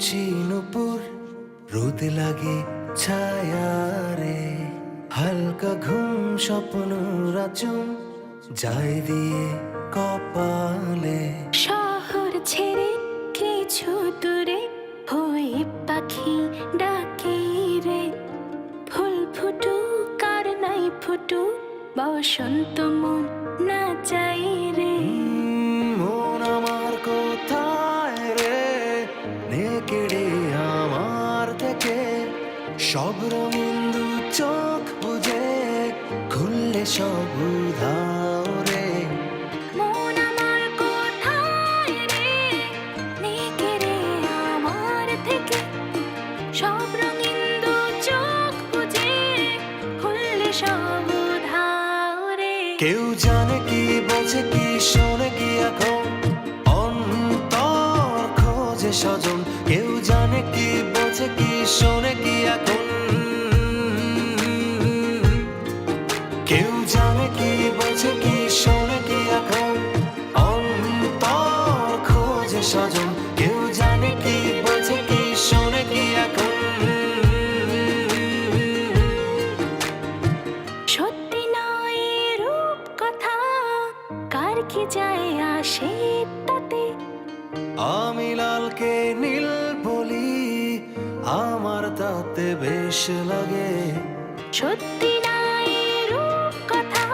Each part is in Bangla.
নিশি নুপুর রোদ লাগে ছায়ারে, হালকা ঘুম স্বপ্ন রাচুম যায় দিয়ে কপালে। শহর ছেড়ে কিছু দূরে হয়ে পাখি ডাকে রে, ফুল ফুটুক আর নাই ফুটুক বসন্ত মন না চাই রে। মন আমার কোথায় রে, নে কেড়ে আমার থেকে সব রঙিন দু চোখ বুঝে, খুললে সব উধাও রে। মন আমার কোথায় রে, নে কেড়ে আমার থেকে সব রঙিন দু চোখ বুঝে, খুললে সব উধাও রে। কেউ জানে কি বোঝে কি শোনে কি এখন, অন্তর খোঁজে স্বজন। কেউ জানে কি বোঝে কি শোনে কি এখন, কেউ জানে কি বোঝে কি শোনে কি এখন, অন্তর খোঁজে স্বজন। কেউ জানে কি বোঝে কি শোনে কি এখন। সত্যি নয় রূপ কথা, কার কি যায় আসে তাতে। আমি লালকে নীল বলি, আমার তাতে বেশ লাগে। সত্যি নয় রূপ কথা,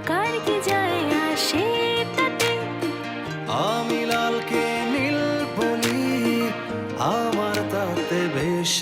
কার কি যায় আসে তাতে। আমি লালকে নীল বলি, আমার তাতে বেশ